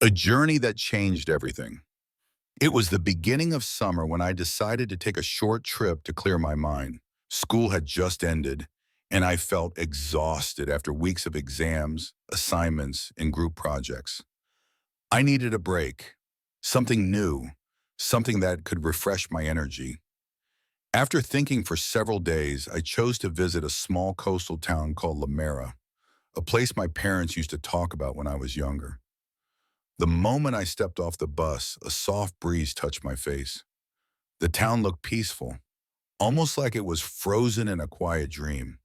A journey that changed everything. It was the beginning of summer when I decided to take a short trip to clear my mind. School had just ended, and I felt exhausted after weeks of exams, assignments, and group projects. I needed a break, something new, something that could refresh my energy. After thinking for several days, I chose to visit a small coastal town called La, a place my parents used to talk about when I was younger. The moment I stepped off the bus, a soft breeze touched my face. The town looked peaceful, almost like it was frozen in a quiet dream.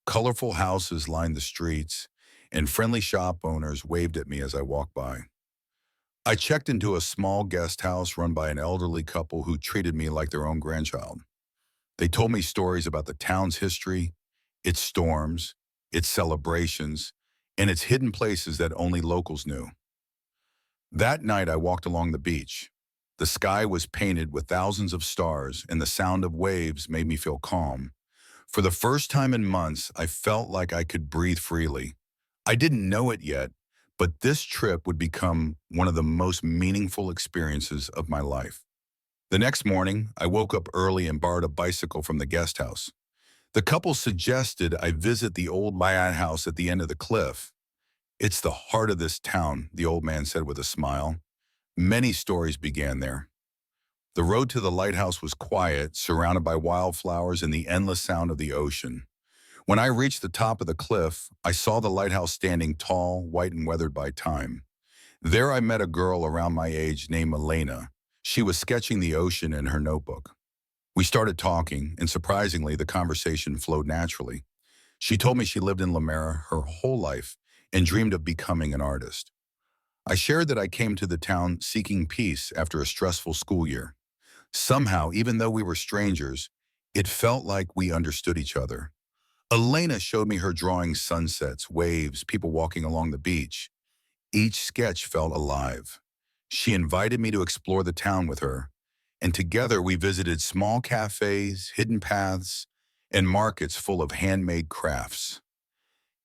Colorful houses lined the streets, and friendly shop owners waved at me as I walked by. I checked into a small guest house run by an elderly couple who treated me like their own grandchild. They told me stories about the town's history, its storms, its celebrations, and its hidden places that only locals knew. That night, I walked along the beach. The sky was painted with thousands of stars, and the sound of waves made me feel calm. For the first time in months, I felt like I could breathe freely. I didn't know it yet, but this trip would become one of the most meaningful experiences of my life. The next morning, I woke up early and borrowed a bicycle from the guest house. The couple suggested I visit the old lighthouse at the end of the cliff. "It's the heart of this town," the old man said with a smile. "Many stories began there." The road to the lighthouse was quiet, surrounded by wildflowers and the endless sound of the ocean. When I reached the top of the cliff, I saw the lighthouse standing tall, white and weathered by time. There I met a girl around my age named Elena. She was sketching the ocean in her notebook. We started talking, and surprisingly, the conversation flowed naturally. She told me she lived in Lamera her whole life and dreamed of becoming an artist. I shared that I came to the town seeking peace after a stressful school year. Somehow, even though we were strangers, it felt like we understood each other. Elena showed me her drawing sunsets, waves, people walking along the beach. Each sketch felt alive. She invited me to explore the town with her, and together we visited small cafes, hidden paths, and markets full of handmade crafts.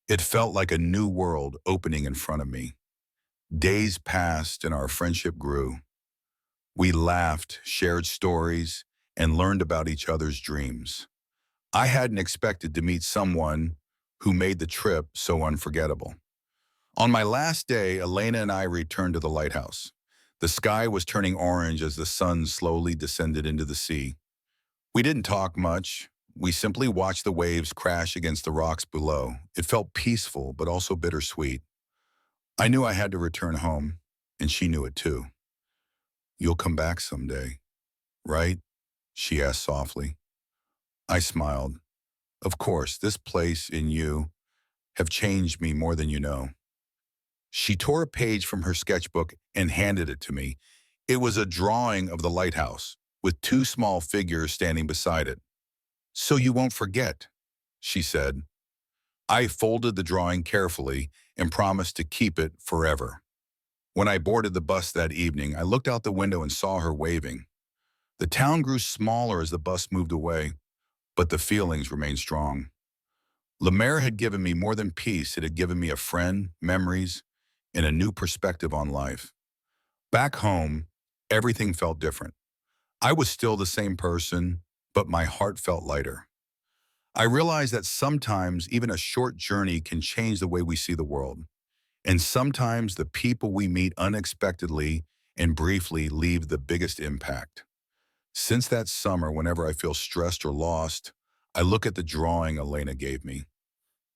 It felt like a new world opening in front of me. Days passed and our friendship grew. We laughed, shared stories, and learned about each other's dreams. I hadn't expected to meet someone who made the trip so unforgettable. On my last day, Elena and I returned to the lighthouse. The sky was turning orange as the sun slowly descended into the sea. We didn't talk much. We simply watched the waves crash against the rocks below. It felt peaceful, but also bittersweet. I knew I had to return home, and she knew it too. "You'll come back someday, right?" she asked softly. I smiled. "Of course, this place and you have changed me more than you know." She tore a page from her sketchbook and handed it to me. It was a drawing of the lighthouse, with two small figures standing beside it. "So you won't forget," she said. I folded the drawing carefully and promised to keep it forever. When I boarded the bus that evening, I looked out the window and saw her waving. The town grew smaller as the bus moved away, but the feelings remained strong. Le Maire had given me more than peace. It had given me a friend, memories, and a new perspective on life. Back home, everything felt different. I was still the same person, but my heart felt lighter. I realized that sometimes even a short journey can change the way we see the world. And sometimes the people we meet unexpectedly and briefly leave the biggest impact. Since that summer, whenever I feel stressed or lost, I look at the drawing Elena gave me.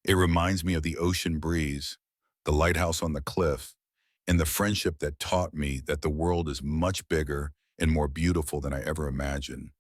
It reminds me of the ocean breeze, the lighthouse on the cliff, and the friendship that taught me that the world is much bigger and more beautiful than I ever imagined.